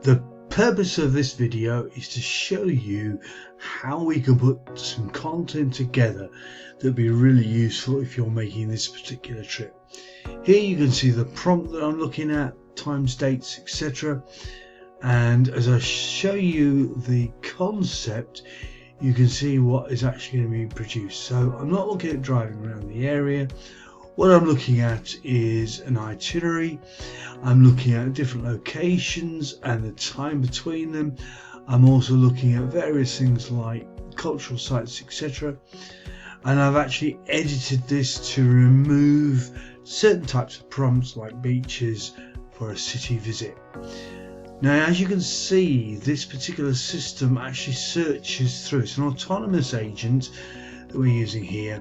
The purpose of this video is to show you how we can put some content together that would be really useful if you're making this particular trip. Here you can see the prompt that I'm looking at, times, dates, etc. And as I show you the concept, you can see what is actually going to be produced. So I'm not looking at driving around the area. What I'm looking at is an itinerary. I'm looking at different locations and the time between them. I'm also looking at various things like cultural sites, etc. And I've actually edited this to remove certain types of prompts like beaches for a city visit. Now, as you can see, this particular system actually searches through. It's an autonomous agent that we're using here,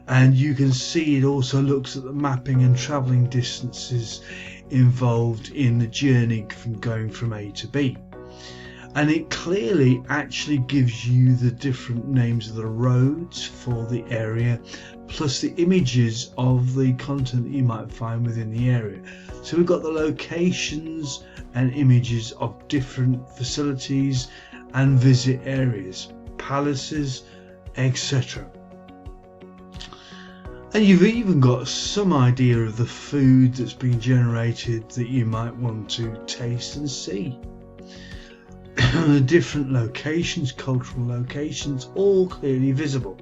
and you can see it also looks at the mapping and travelling distances involved in the journey from going from A to B, and it clearly actually gives you the different names of the roads for the area plus the images of the content that you might find within the area. So we've got the locations and images of different facilities and visit areas, palaces, etc. And you've even got some idea of the food that's being generated that you might want to taste and see. The different locations, cultural locations, all clearly visible.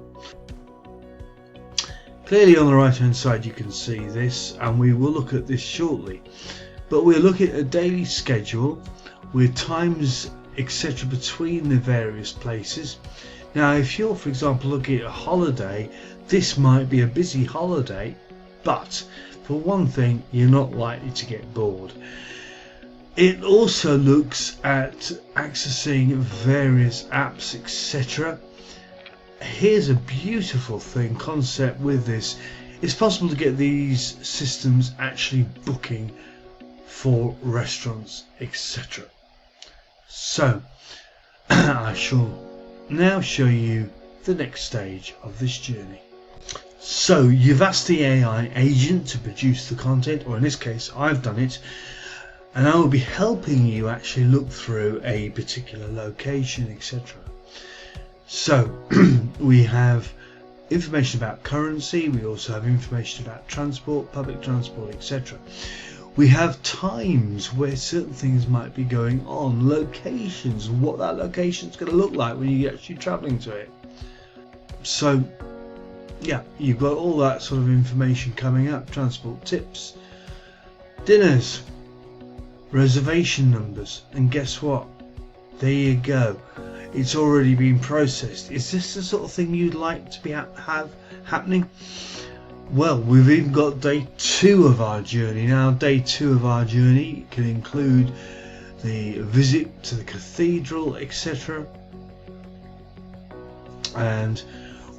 Clearly on the right hand side you can see this, and we will look at this shortly, but we're looking at a daily schedule with times etc between the various places. Now if you're, for example, looking at a holiday, this might be a busy holiday, but for one thing, you're not likely to get bored. It also looks at accessing various apps, etc. Here's a beautiful concept with this. It's possible to get these systems actually booking for restaurants, etc. So I shall now show you the next stage of this journey. So you've asked the AI agent to produce the content, or in this case I've done it, and I will be helping you actually look through a particular location, etc. So we have information about currency, we also have information about transport, public transport, etc. We have times where certain things might be going on, locations, what that location is going to look like when you're actually travelling to it. So yeah, you've got all that sort of information coming up, transport tips, dinners, reservation numbers, and guess what? There you go. It's already been processed. Is this the sort of thing you'd like to be have happening? Well, we've even got day 2 of our journey. Now, day 2 of our journey can include the visit to the cathedral, etc. And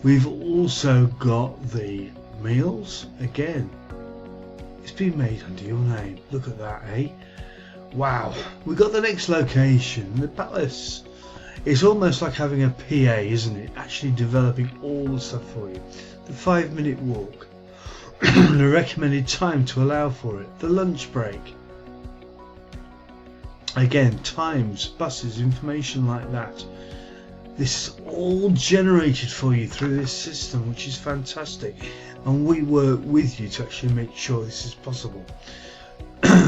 we've also got the meals. Again, it's been made under your name. Look at that, eh? Wow. We've got the next location, the palace. It's almost like having a PA, isn't it? Actually developing all the stuff for you. The 5-minute walk. The recommended time to allow for it. The lunch break. Again, times, buses, information like that. This is all generated for you through this system, which is fantastic. And we work with you to actually make sure this is possible.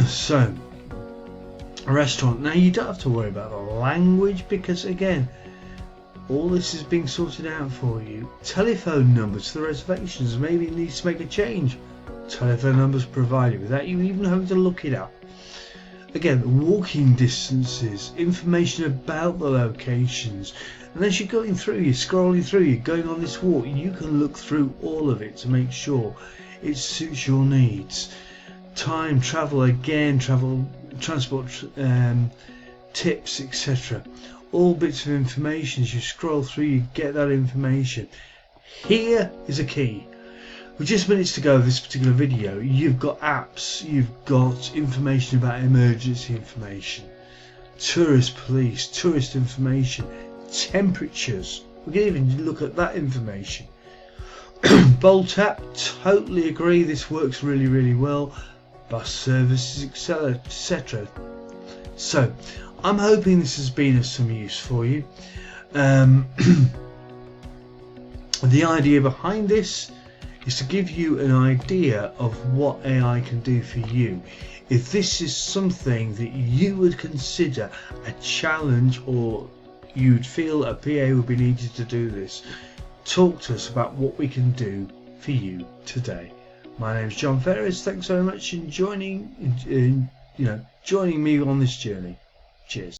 So, a restaurant. Now you don't have to worry about the language because again, all this is being sorted out for you. Telephone numbers to the reservations. Maybe it needs to make a change. Telephone numbers provided without you even having to look it up. Again, walking distances, information about the locations. And as you're going through, you're scrolling through, you're going on this walk, you can look through all of it to make sure it suits your needs. Time, travel, again, transport tips, etc. All bits of information. As you scroll through, you get that information. Here is a key. With just minutes to go of this particular video, you've got apps, you've got information about emergency information, tourist police, tourist information, temperatures. We can even look at that information. Bolt app, totally agree, this works really well. Bus services, etc. So I'm hoping this has been of some use for you. The idea behind this is to give you an idea of what AI can do for you. If this is something that you would consider a challenge, or you'd feel a PA would be needed to do this, talk to us about what we can do for you today. My name is John Fairest. Thanks very much for joining me on this journey. Cheers.